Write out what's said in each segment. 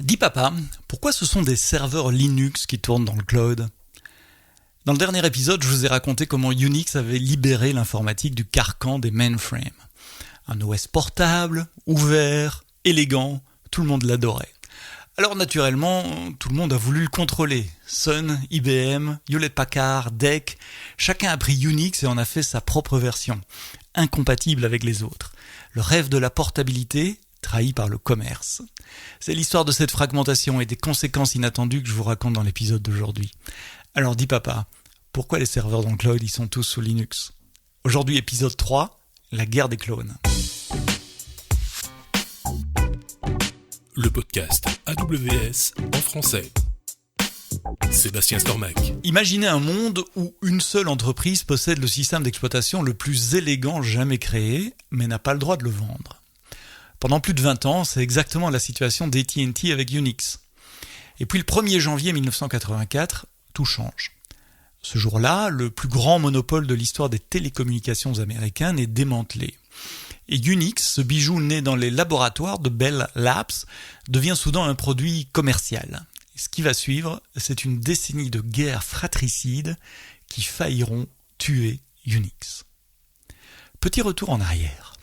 Dis papa, pourquoi ce sont des serveurs Linux qui tournent dans le cloud ? Dans le dernier épisode, je vous ai raconté comment Unix avait libéré l'informatique du carcan des mainframes. Un OS portable, ouvert, élégant, tout le monde l'adorait. Alors naturellement, tout le monde a voulu le contrôler. Sun, IBM, Hewlett-Packard, DEC, chacun a pris Unix et en a fait sa propre version, incompatible avec les autres. Le rêve de la portabilité, trahi par le commerce. C'est l'histoire de cette fragmentation et des conséquences inattendues que je vous raconte dans l'épisode d'aujourd'hui. Alors dis papa, pourquoi les serveurs dans le cloud ils sont tous sous Linux ? Aujourd'hui épisode 3, la guerre des clones. Le podcast AWS en français. Sébastien Stormac. Imaginez un monde où une seule entreprise possède le système d'exploitation le plus élégant jamais créé, mais n'a pas le droit de le vendre. Pendant plus de 20 ans, c'est exactement la situation d'AT&T avec Unix. Et puis le 1er janvier 1984, tout change. Ce jour-là, le plus grand monopole de l'histoire des télécommunications américaines est démantelé. Et Unix, ce bijou né dans les laboratoires de Bell Labs, devient soudain un produit commercial. Et ce qui va suivre, c'est une décennie de guerres fratricides qui failliront tuer Unix. Petit retour en arrière.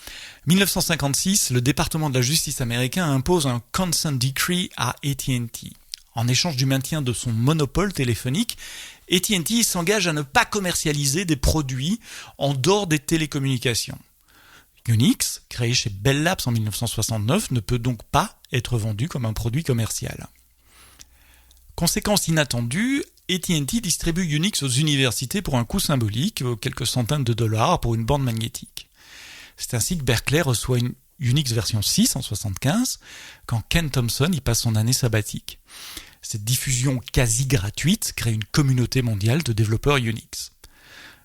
1956, le département de la justice américain impose un consent decree à AT&T. En échange du maintien de son monopole téléphonique, AT&T s'engage à ne pas commercialiser des produits en dehors des télécommunications. Unix, créé chez Bell Labs en 1969, ne peut donc pas être vendu comme un produit commercial. Conséquence inattendue, AT&T distribue Unix aux universités pour un coût symbolique, quelques centaines de dollars pour une bande magnétique. C'est ainsi que Berkeley reçoit une Unix version 6 en 1975, quand Ken Thompson y passe son année sabbatique. Cette diffusion quasi gratuite crée une communauté mondiale de développeurs Unix.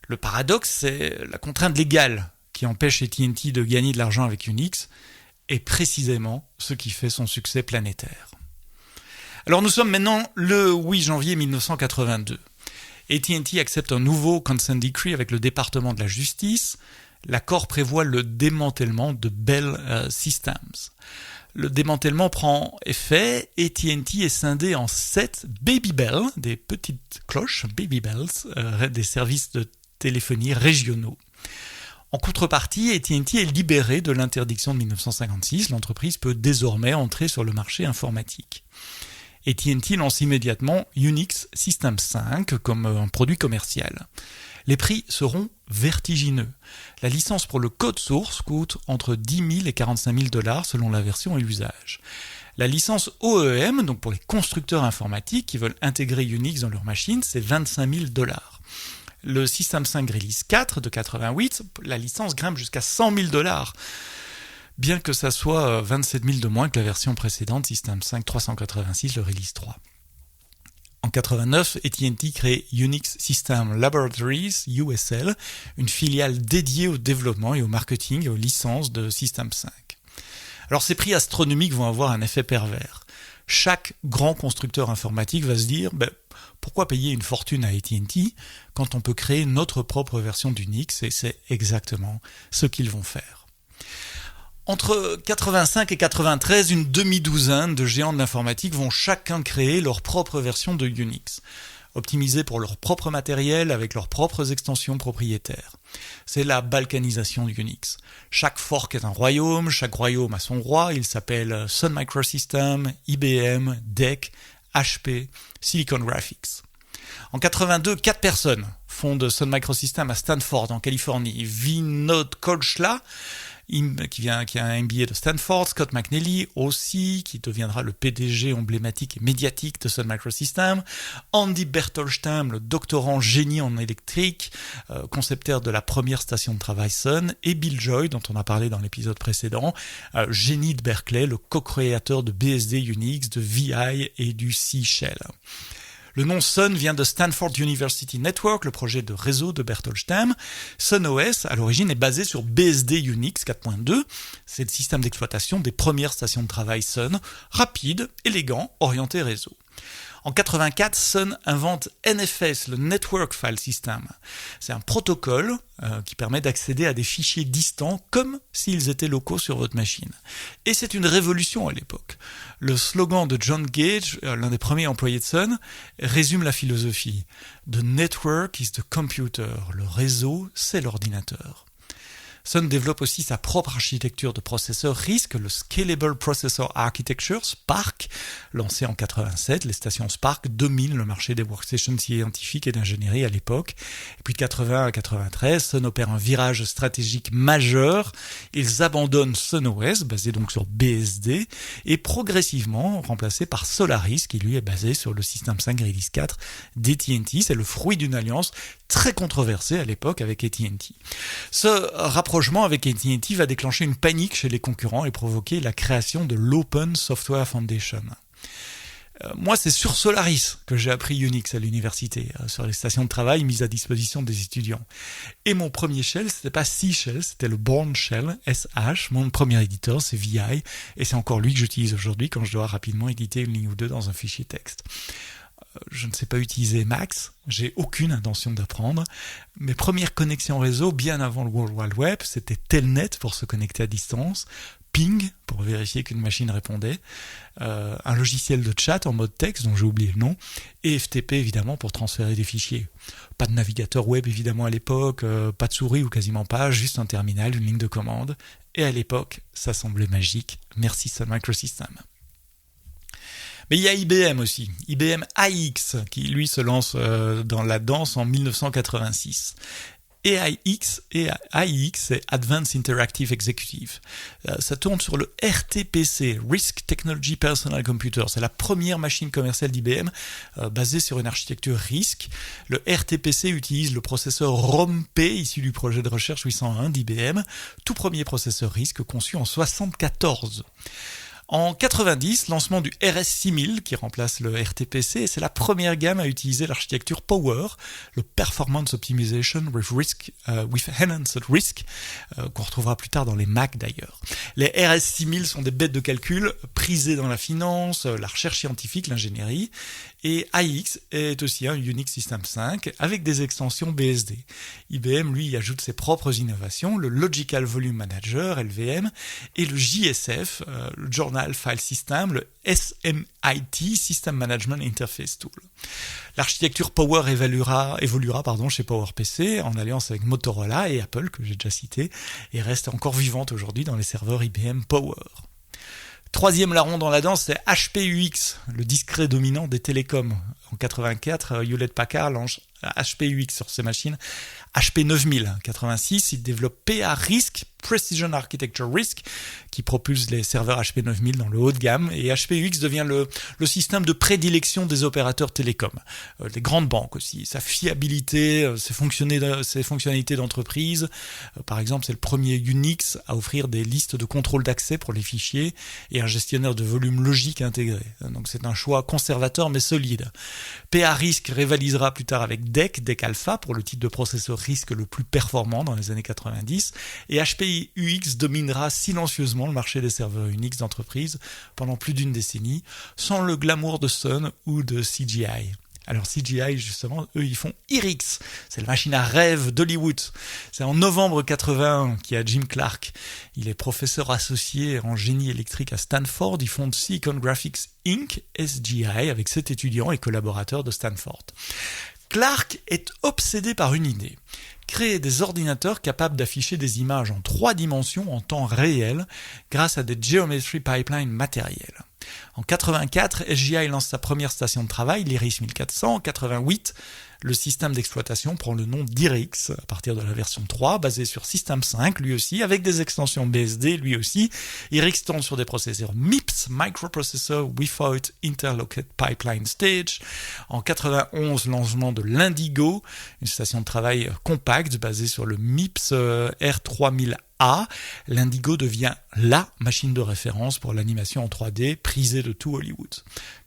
Le paradoxe, c'est la contrainte légale qui empêche AT&T de gagner de l'argent avec Unix, est précisément ce qui fait son succès planétaire. Alors nous sommes maintenant le 8 janvier 1982. AT&T accepte un nouveau consent decree avec le département de la justice. L'accord prévoit le démantèlement de Bell Systems. Le démantèlement prend effet, AT&T est scindé en 7 Baby Bell, des petites cloches, Baby Bells, des services de téléphonie régionaux. En contrepartie, AT&T est libéré de l'interdiction de 1956. L'entreprise peut désormais entrer sur le marché informatique. AT&T lance immédiatement Unix System 5 comme un produit commercial. Les prix seront vertigineux. La licence pour le code source coûte entre 10 000 et 45 000 dollars selon la version et l'usage. La licence OEM, donc pour les constructeurs informatiques qui veulent intégrer Unix dans leur machine, c'est 25 000 dollars. Le System 5 Release 4 de 88, la licence grimpe jusqu'à 100 000 dollars. Bien que ça soit 27 000 de moins que la version précédente, System 5 386, le Release 3. En 89, AT&T crée Unix System Laboratories, USL, une filiale dédiée au développement et au marketing et aux licences de System 5. Alors ces prix astronomiques vont avoir un effet pervers. Chaque grand constructeur informatique va se dire pourquoi payer une fortune à AT&T quand on peut créer notre propre version d'Unix, et c'est exactement ce qu'ils vont faire. Entre 85 et 93, une demi-douzaine de géants de l'informatique vont chacun créer leur propre version de Unix, optimisée pour leur propre matériel avec leurs propres extensions propriétaires. C'est la balkanisation de Unix. Chaque fork est un royaume, chaque royaume a son roi, il s'appelle Sun Microsystems, IBM, DEC, HP, Silicon Graphics. En 82, 4 personnes fondent Sun Microsystems à Stanford, en Californie. Vinod Khosla, qui a un MBA de Stanford, Scott McNealy aussi, qui deviendra le PDG emblématique et médiatique de Sun Microsystems, Andy Bertolstam, le doctorant génie en électrique, concepteur de la première station de travail Sun, et Bill Joy, dont on a parlé dans l'épisode précédent, génie de Berkeley, le co-créateur de BSD Unix, de VI et du C Shell. Le nom Sun vient de Stanford University Network, le projet de réseau de Bertolstam. Sun OS, à l'origine, est basé sur BSD Unix 4.2. C'est le système d'exploitation des premières stations de travail Sun, rapide, élégant, orienté réseau. En 84, Sun invente NFS, le Network File System. C'est un protocole qui permet d'accéder à des fichiers distants comme s'ils étaient locaux sur votre machine. Et c'est une révolution à l'époque. Le slogan de John Gage, l'un des premiers employés de Sun, résume la philosophie. The network is the computer. Le réseau, c'est l'ordinateur. Sun développe aussi sa propre architecture de processeur RISC, le Scalable Processor Architecture, SPARC, lancé en 87. Les stations SPARC dominent le marché des workstations scientifiques et d'ingénierie à l'époque. Et puis de 80 à 93, Sun opère un virage stratégique majeur. Ils abandonnent SunOS, basé donc sur BSD, et progressivement remplacé par Solaris, qui lui est basé sur le système 5 Release 4 d'AT&T. C'est le fruit d'une alliance très controversée à l'époque avec AT&T. Ce rapprochement avec AT&T va déclencher une panique chez les concurrents et provoquer la création de l'Open Software Foundation. Moi, c'est sur Solaris que j'ai appris Unix à l'université, sur les stations de travail mises à disposition des étudiants. Et mon premier shell, c'était pas C Shell, c'était le Bourne Shell, SH. Mon premier éditeur, c'est VI, et c'est encore lui que j'utilise aujourd'hui quand je dois rapidement éditer une ligne ou deux dans un fichier texte. Je ne sais pas utiliser Max, j'ai aucune intention d'apprendre. Mes premières connexions réseau, bien avant le World Wide Web, c'était Telnet pour se connecter à distance, Ping pour vérifier qu'une machine répondait, un logiciel de chat en mode texte dont j'ai oublié le nom, et FTP évidemment pour transférer des fichiers. Pas de navigateur web évidemment à l'époque, pas de souris ou quasiment pas, juste un terminal, une ligne de commande. Et à l'époque, ça semblait magique. Merci Sun Microsystems. Mais il y a IBM aussi, IBM AIX, qui lui se lance dans la danse en 1986. Et AIX, c'est Advanced Interactive Executive. Ça tourne sur le RTPC, Risk Technology Personal Computer. C'est la première machine commerciale d'IBM basée sur une architecture RISC. Le RTPC utilise le processeur ROM-P issu du projet de recherche 801 d'IBM, tout premier processeur RISC conçu en 1974. En 90, lancement du RS6000 qui remplace le RTPC, et c'est la première gamme à utiliser l'architecture Power, le Performance Optimization with Enhanced Risk, qu'on retrouvera plus tard dans les Mac d'ailleurs. Les RS6000 sont des bêtes de calcul prisées dans la finance, la recherche scientifique, l'ingénierie, et AIX est aussi un Unix System 5 avec des extensions BSD. IBM, lui, ajoute ses propres innovations, le Logical Volume Manager, LVM, et le JSF, le Journal File System, le SMIT, System Management Interface Tool. L'architecture Power évoluera chez PowerPC en alliance avec Motorola et Apple, que j'ai déjà cité, et reste encore vivante aujourd'hui dans les serveurs IBM Power. Troisième larron dans la danse, c'est HPUX, le discret dominant des télécoms. En 84, Hewlett-Packard lance HPUX sur ses machines. HP 9000, en 86, il développe PA RISC, Precision Architecture RISC, qui propulse les serveurs HP 9000 dans le haut de gamme, et HPUX devient le système de prédilection des opérateurs télécoms. Les grandes banques aussi, sa fiabilité, ses fonctionnalités d'entreprise. Par exemple, c'est le premier Unix à offrir des listes de contrôle d'accès pour les fichiers et un gestionnaire de volume logique intégré. Donc c'est un choix conservateur mais solide. PA RISC rivalisera plus tard avec DEC Alpha pour le type de processeur RISC le plus performant dans les années 90, et HPUX dominera silencieusement le marché des serveurs Unix d'entreprise pendant plus d'une décennie, sans le glamour de Sun ou de CGI. Alors CGI, justement, eux, ils font IRIX. C'est la machine à rêve d'Hollywood. C'est en novembre 81 qu'il y a Jim Clark. Il est professeur associé en génie électrique à Stanford. Il fonde Silicon Graphics Inc., SGI, avec 7 étudiants et collaborateurs de Stanford. Clark est obsédé par une idée. Créer des ordinateurs capables d'afficher des images en 3 dimensions en temps réel grâce à des Geometry Pipeline matériels. En 84, SGI lance sa première station de travail, l'IRIX 1400. En 88, le système d'exploitation prend le nom d'IRIX à partir de la version 3, basé sur System 5, lui aussi, avec des extensions BSD, lui aussi. IRIX tourne sur des processeurs MIPS, Microprocessor Without Interlocked Pipeline Stage. En 91, lancement de l'Indigo, une station de travail compacte basée sur le MIPS R3000A. L'Indigo devient la machine de référence pour l'animation en 3D, prisée de tout Hollywood.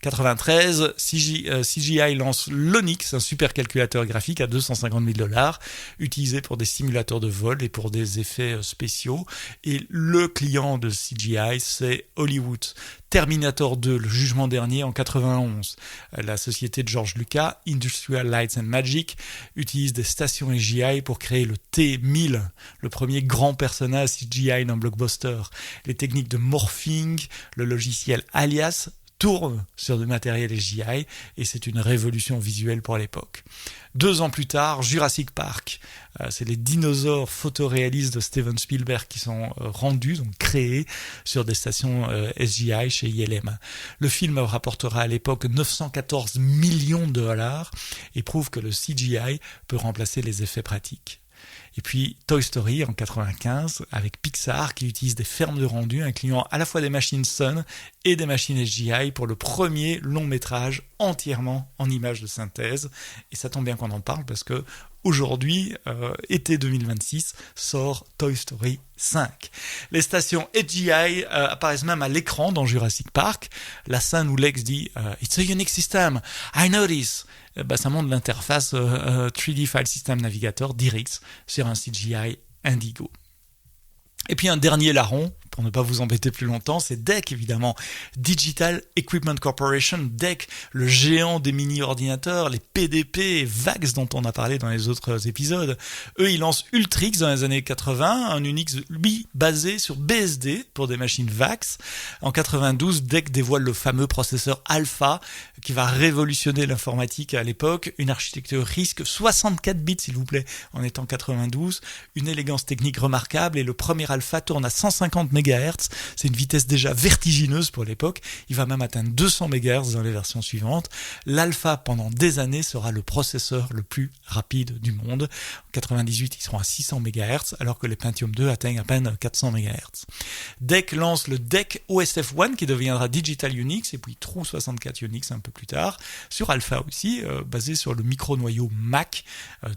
93, CGI lance l'Onyx, un supercalculateur graphique à $250,000, utilisé pour des simulateurs de vol et pour des effets spéciaux. Et le client de CGI, c'est Hollywood. Terminator 2, le jugement dernier en 91. La société de George Lucas, Industrial Lights and Magic, utilise des stations CGI pour créer le T-1000, le premier grand personnage CGI d'un blockbuster. Les techniques de morphing, le logiciel Alias tourne sur du matériel CGI et c'est une révolution visuelle pour l'époque. 2 ans plus tard, Jurassic Park. C'est les dinosaures photoréalistes de Steven Spielberg qui sont rendus, donc créés sur des stations CGI chez ILM. Le film rapportera à l'époque 914 millions de dollars et prouve que le CGI peut remplacer les effets pratiques. Et puis Toy Story en 95 avec Pixar qui utilise des fermes de rendu incluant à la fois des machines Sun et des machines CGI pour le premier long métrage entièrement en images de synthèse. Et ça tombe bien qu'on en parle parce que aujourd'hui, été 2026, sort Toy Story 5. Les stations CGI apparaissent même à l'écran dans Jurassic Park. La scène où Lex dit « It's a unique system, I know this ». Ça montre l'interface 3D File System Navigator DirectX sur un CGI Indigo. Et puis un dernier larron, pour ne pas vous embêter plus longtemps, c'est DEC évidemment, Digital Equipment Corporation, DEC, le géant des mini-ordinateurs, les PDP et VAX dont on a parlé dans les autres épisodes. Eux, ils lancent Ultrix dans les années 80, un Unix, lui, basé sur BSD pour des machines VAX. En 92, DEC dévoile le fameux processeur Alpha qui va révolutionner l'informatique à l'époque, une architecture RISC 64 bits s'il vous plaît, en étant 92, une élégance technique remarquable et le premier Alpha tourne à 150 MHz, c'est une vitesse déjà vertigineuse pour l'époque, il va même atteindre 200 MHz dans les versions suivantes. L'Alpha pendant des années sera le processeur le plus rapide du monde. En 98, ils seront à 600 MHz alors que les Pentium 2 atteignent à peine 400 MHz. DEC lance le DEC OSF One qui deviendra Digital Unix et puis True 64 Unix un peu plus tard, sur Alpha aussi, basé sur le micro-noyau Mac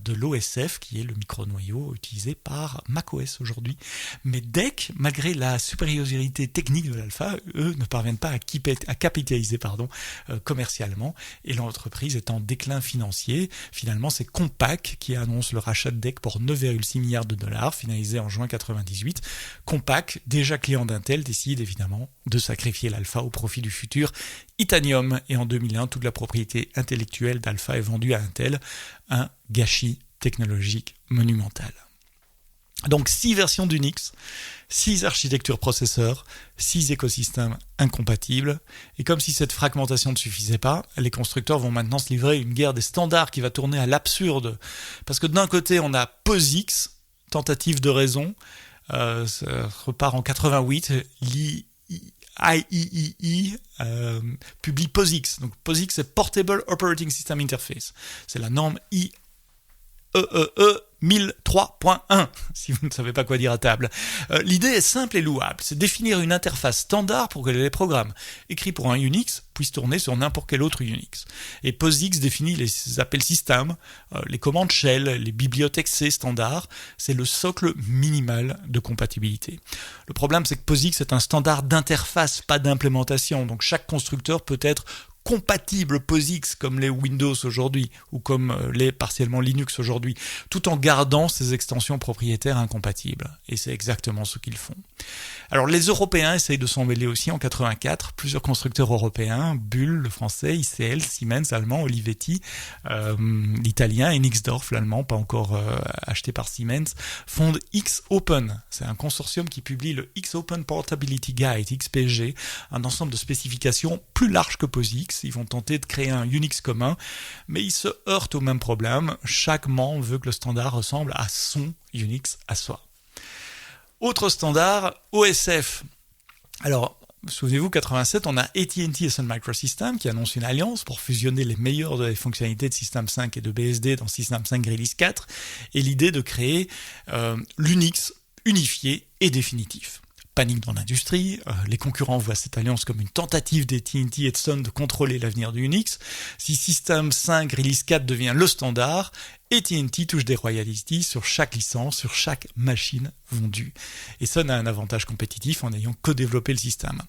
de l'OSF qui est le micro-noyau utilisé par macOS aujourd'hui. Mais DEC, malgré la supériorité technique de l'Alpha, eux ne parviennent pas à capitaliser commercialement et l'entreprise est en déclin financier. Finalement, c'est Compaq qui annonce le rachat de DEC pour 9,6 milliards de dollars, finalisé en juin 98. Compaq, déjà client d'Intel, décide évidemment de sacrifier l'Alpha au profit du futur Itanium et en 2001, toute la propriété intellectuelle d'Alpha est vendue à Intel, un gâchis technologique monumental. Donc 6 versions d'Unix, 6 architectures processeurs, 6 écosystèmes incompatibles. Et comme si cette fragmentation ne suffisait pas, les constructeurs vont maintenant se livrer à une guerre des standards qui va tourner à l'absurde. Parce que d'un côté, on a POSIX, tentative de raison, ça repart en 88, l'IEEE publie POSIX. Donc POSIX, c'est Portable Operating System Interface. C'est la norme IEEE 1003.1, si vous ne savez pas quoi dire à table. L'idée est simple et louable, c'est définir une interface standard pour que les programmes écrits pour un Unix puissent tourner sur n'importe quel autre Unix. Et POSIX définit les appels système, les commandes shell, les bibliothèques C standards, c'est le socle minimal de compatibilité. Le problème, c'est que POSIX est un standard d'interface, pas d'implémentation, donc chaque constructeur peut être compatible POSIX comme les Windows aujourd'hui ou comme les partiellement Linux aujourd'hui, tout en gardant ces extensions propriétaires incompatibles. Et c'est exactement ce qu'ils font. Alors les Européens essayent de s'en mêler aussi en 84. Plusieurs constructeurs européens, Bull, le français, ICL, Siemens, allemand, Olivetti, l'italien, et Nixdorf, l'allemand, pas encore acheté par Siemens, fondent X-Open. C'est un consortium qui publie le X-Open Portability Guide, XPG, un ensemble de spécifications plus large que POSIX. Ils vont tenter de créer un Unix commun, mais ils se heurtent au même problème. Chaque membre veut que le standard ressemble à son Unix à soi. Autre standard, OSF. Alors, souvenez-vous, 87, on a AT&T et Sun Microsystems qui annoncent une alliance pour fusionner les meilleures des fonctionnalités de System 5 et de BSD dans System 5 Release 4, et l'idée de créer l'Unix unifié et définitif. Panique dans l'industrie, les concurrents voient cette alliance comme une tentative d'AT&T et de Sun de contrôler l'avenir du Unix. Si System 5 Release 4 devient le standard, AT&T touche des royalties sur chaque licence, sur chaque machine vendue. Et Sun a un avantage compétitif en ayant co-développé le système.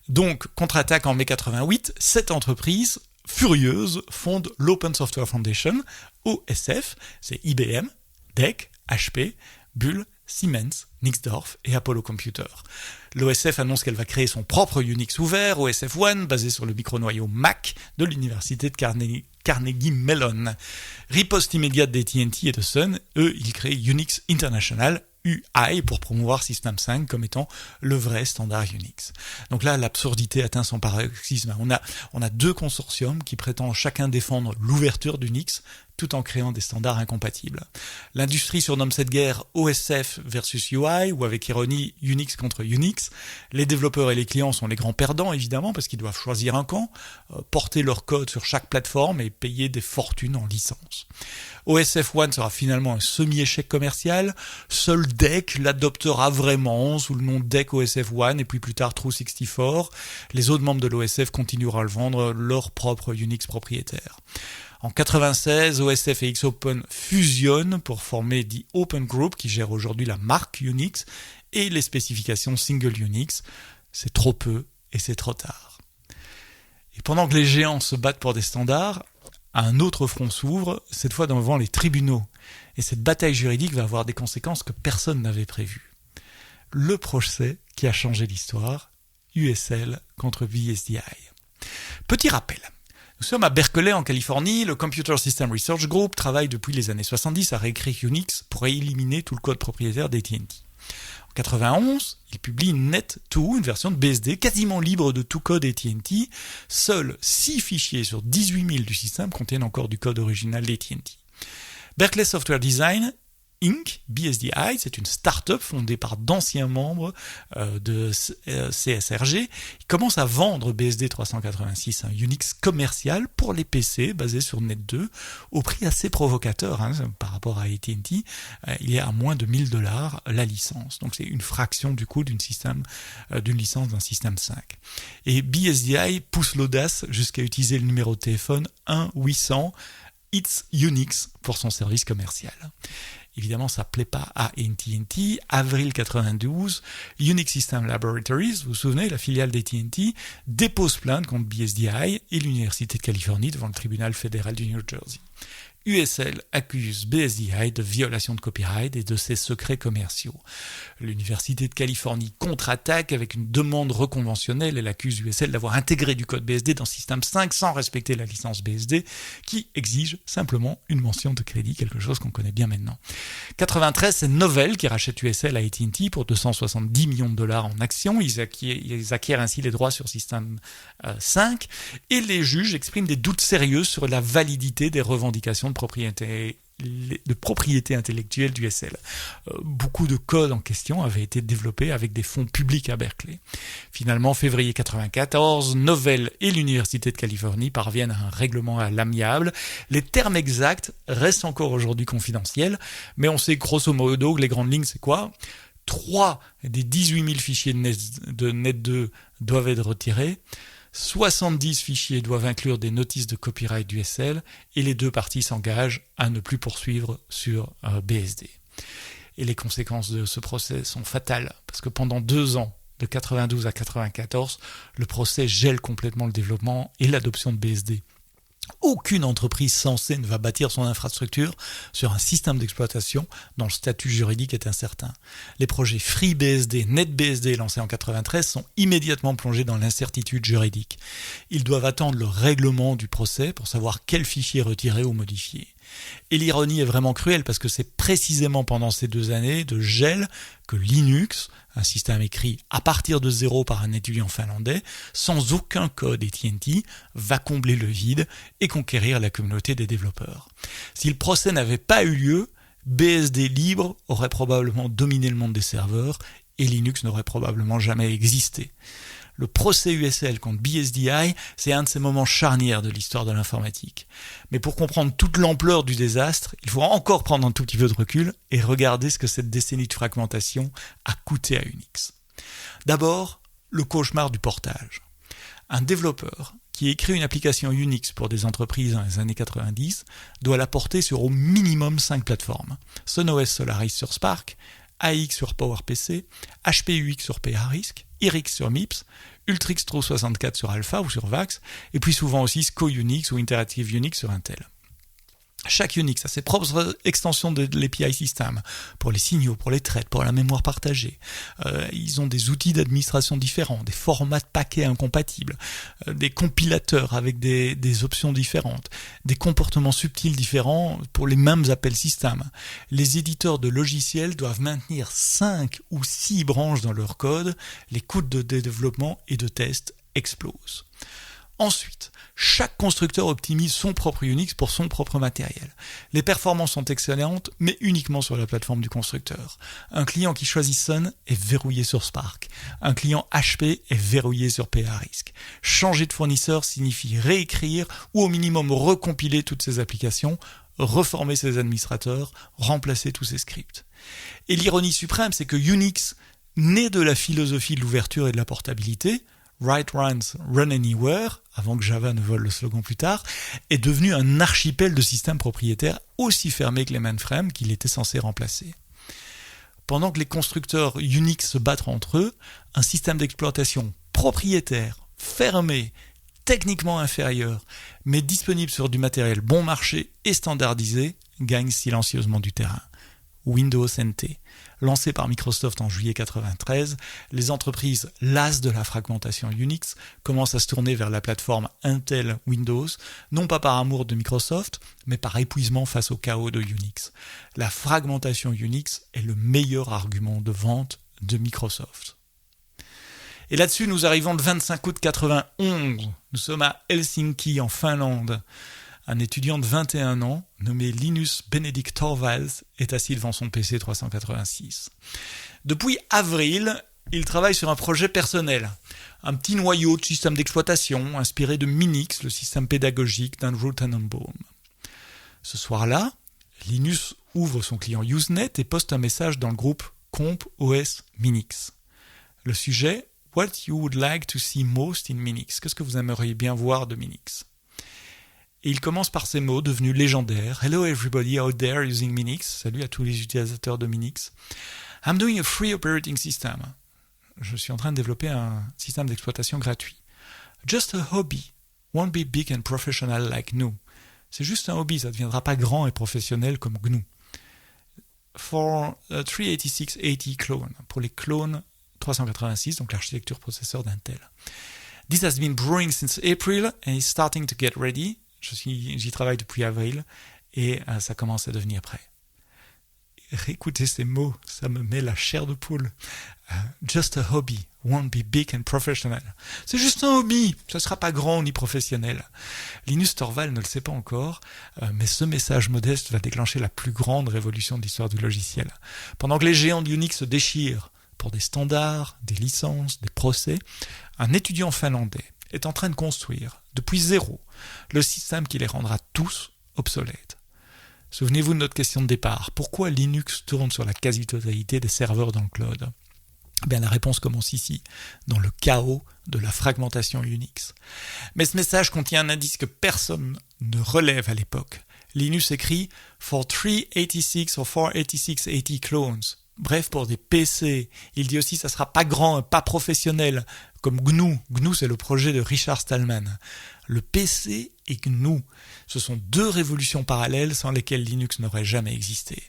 Donc, contre-attaque en mai 88, cette entreprise furieuse fonde l'Open Software Foundation, OSF, c'est IBM, DEC, HP, Bull, Siemens, Nixdorf et Apollo Computer. L'OSF annonce qu'elle va créer son propre Unix ouvert, OSF One, basé sur le micronoyau Mac de l'université de Carnegie Mellon. Riposte immédiate d'AT&T et de Sun, eux, ils créent Unix International, UI, pour promouvoir System 5 comme étant le vrai standard Unix. Donc là, l'absurdité atteint son paroxysme. On a deux consortiums qui prétendent chacun défendre l'ouverture d'Unix tout en créant des standards incompatibles. L'industrie surnomme cette guerre OSF versus UI, ou avec ironie Unix contre Unix. Les développeurs et les clients sont les grands perdants, évidemment, parce qu'ils doivent choisir un camp, porter leur code sur chaque plateforme et payer des fortunes en licence. OSF One sera finalement un semi-échec commercial. Seul DEC l'adoptera vraiment sous le nom DEC OSF One et puis plus tard True64. Les autres membres de l'OSF continueront à le vendre leur propre Unix propriétaire. En 96, OSF et Xopen fusionnent pour former The Open Group qui gère aujourd'hui la marque Unix et les spécifications Single Unix. C'est trop peu et c'est trop tard. Et pendant que les géants se battent pour des standards, un autre front s'ouvre, cette fois devant les tribunaux. Et cette bataille juridique va avoir des conséquences que personne n'avait prévues. Le procès qui a changé l'histoire, USL contre BSDI. Petit rappel. Nous sommes à Berkeley en Californie, le Computer System Research Group travaille depuis les années 70 à réécrire Unix pour éliminer tout le code propriétaire d'AT&T. En 91, il publie Net2, une version de BSD quasiment libre de tout code AT&T. Seuls 6 fichiers sur 18 000 du système contiennent encore du code original d'AT&T. Berkeley Software Design Inc., BSDI, c'est une start-up fondée par d'anciens membres de CSRG. Ils commencent à vendre BSD 386, un Unix commercial pour les PC basé sur Net2, au prix assez provocateur par rapport à AT&T. Il est à moins de $1000 la licence. Donc c'est une fraction du coût d'une licence d'un système 5. Et BSDI pousse l'audace jusqu'à utiliser le numéro de téléphone 1-800 It's Unix pour son service commercial. Évidemment, ça ne plaît pas à AT&T. Avril 92, Unix System Laboratories, vous vous souvenez, la filiale d'AT&T, dépose plainte contre BSDI et l'Université de Californie devant le tribunal fédéral du New Jersey. USL accuse BSDI de violation de copyright et de ses secrets commerciaux. L'Université de Californie contre-attaque avec une demande reconventionnelle. Elle accuse USL d'avoir intégré du code BSD dans System 5 sans respecter la licence BSD qui exige simplement une mention de crédit, quelque chose qu'on connaît bien maintenant. 93, c'est Novell qui rachète USL à AT&T pour $270 millions en actions. Ils acquièrent ainsi les droits sur System 5 et les juges expriment des doutes sérieux sur la validité des revendications de propriété intellectuelle d'USL. Beaucoup de codes en question avaient été développés avec des fonds publics à Berkeley. Finalement, février 94, Novell et l'Université de Californie parviennent à un règlement à l'amiable. Les termes exacts restent encore aujourd'hui confidentiels, mais on sait grosso modo que les grandes lignes, c'est quoi ? 3 des 18 000 fichiers de Net2 doivent être retirés. 70 fichiers doivent inclure des notices de copyright d'USL et les deux parties s'engagent à ne plus poursuivre sur BSD. Et les conséquences de ce procès sont fatales parce que pendant 2 ans, de 92 à 94, le procès gèle complètement le développement et l'adoption de BSD. Aucune entreprise censée ne va bâtir son infrastructure sur un système d'exploitation dont le statut juridique est incertain. Les projets FreeBSD, NetBSD lancés en 93 sont immédiatement plongés dans l'incertitude juridique. Ils doivent attendre le règlement du procès pour savoir quel fichier retirer ou modifier. Et l'ironie est vraiment cruelle parce que c'est précisément pendant ces 2 années de gel que Linux, un système écrit à partir de 0 par un étudiant finlandais, sans aucun code AT&T, va combler le vide et conquérir la communauté des développeurs. Si le procès n'avait pas eu lieu, BSD libre aurait probablement dominé le monde des serveurs et Linux n'aurait probablement jamais existé. Le procès USL contre BSDI, c'est un de ces moments charnières de l'histoire de l'informatique. Mais pour comprendre toute l'ampleur du désastre, il faut encore prendre un tout petit peu de recul et regarder ce que cette décennie de fragmentation a coûté à Unix. D'abord, le cauchemar du portage. Un développeur qui écrit une application Unix pour des entreprises dans les années 90 doit la porter sur au minimum 5 plateformes. SunOS Solaris sur Spark, AX sur PowerPC, HPUX sur PRISC, IRIX sur MIPS, Ultrix True64 sur Alpha ou sur VAX, et puis souvent aussi SCO Unix ou Interactive Unix sur Intel. Chaque Unix a ses propres extensions de l'API system pour les signaux, pour les threads, pour la mémoire partagée. Ils ont des outils d'administration différents, des formats de paquets incompatibles, des compilateurs avec des options différentes, des comportements subtils différents pour les mêmes appels système. Les éditeurs de logiciels doivent maintenir 5 ou 6 branches dans leur code. Les coûts de développement et de test explosent. Ensuite, chaque constructeur optimise son propre Unix pour son propre matériel. Les performances sont excellentes, mais uniquement sur la plateforme du constructeur. Un client qui choisit Sun est verrouillé sur Spark. Un client HP est verrouillé sur PA-RISC. Changer de fournisseur signifie réécrire ou au minimum recompiler toutes ces applications, reformer ses administrateurs, remplacer tous ces scripts. Et l'ironie suprême, c'est que Unix, né de la philosophie de l'ouverture et de la portabilité, Write Runs, Run Anywhere, avant que Java ne vole le slogan plus tard, est devenu un archipel de systèmes propriétaires aussi fermés que les mainframes qu'il était censé remplacer. Pendant que les constructeurs Unix se battent entre eux, un système d'exploitation propriétaire, fermé, techniquement inférieur, mais disponible sur du matériel bon marché et standardisé, gagne silencieusement du terrain. Windows NT. Lancé par Microsoft en juillet 1993, les entreprises lasses de la fragmentation Unix commencent à se tourner vers la plateforme Intel Windows, non pas par amour de Microsoft, mais par épuisement face au chaos de Unix. La fragmentation Unix est le meilleur argument de vente de Microsoft. Et là-dessus, nous arrivons le 25 août 1991. Nous sommes à Helsinki, en Finlande. Un étudiant de 21 ans, nommé Linus Benedict Torvalds, est assis devant son PC 386. Depuis avril, il travaille sur un projet personnel, un petit noyau de système d'exploitation inspiré de Minix, le système pédagogique d'Andrew Tannenbaum. Ce soir-là, Linus ouvre son client Usenet et poste un message dans le groupe Comp OS Minix. Le sujet, What you would like to see most in Minix? Qu'est-ce que vous aimeriez bien voir de Minix? Et il commence par ces mots devenus légendaires. Hello everybody out there using Minix. Salut à tous les utilisateurs de Minix. I'm doing a free operating system. Je suis en train de développer un système d'exploitation gratuit. Just a hobby. Won't be big and professional like GNU. C'est juste un hobby, ça ne deviendra pas grand et professionnel comme GNU. For 38680 clone, pour les clones 386, donc l'architecture processeur d'Intel. This has been brewing since April and is starting to get ready. J'y travaille depuis avril et ça commence à devenir prêt. Réécoutez ces mots, ça me met la chair de poule. Just a hobby, won't be big and professional. C'est juste un hobby, ça ne sera pas grand ni professionnel. Linus Torvalds ne le sait pas encore, mais ce message modeste va déclencher la plus grande révolution de l'histoire du logiciel. Pendant que les géants de Unix se déchirent pour des standards, des licences, des procès, un étudiant finlandais est en train de construire, depuis zéro, le système qui les rendra tous obsolètes. Souvenez-vous de notre question de départ. Pourquoi Linux tourne sur la quasi-totalité des serveurs dans le cloud? Bien, la réponse commence ici, dans le chaos de la fragmentation Unix. Mais ce message contient un indice que personne ne relève à l'époque. Linus écrit « For 386 or 48680 clones ». Bref, pour des PC. Il dit aussi que ça ne sera pas grand, pas professionnel, comme GNU. GNU, c'est le projet de Richard Stallman. Le PC et GNU, ce sont deux révolutions parallèles sans lesquelles Linux n'aurait jamais existé.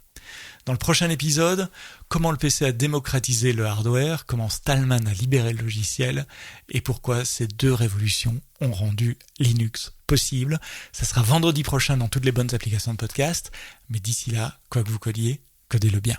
Dans le prochain épisode, comment le PC a démocratisé le hardware, comment Stallman a libéré le logiciel, et pourquoi ces deux révolutions ont rendu Linux possible. Ça sera vendredi prochain dans toutes les bonnes applications de podcast, mais d'ici là, quoi que vous codiez, codez-le bien.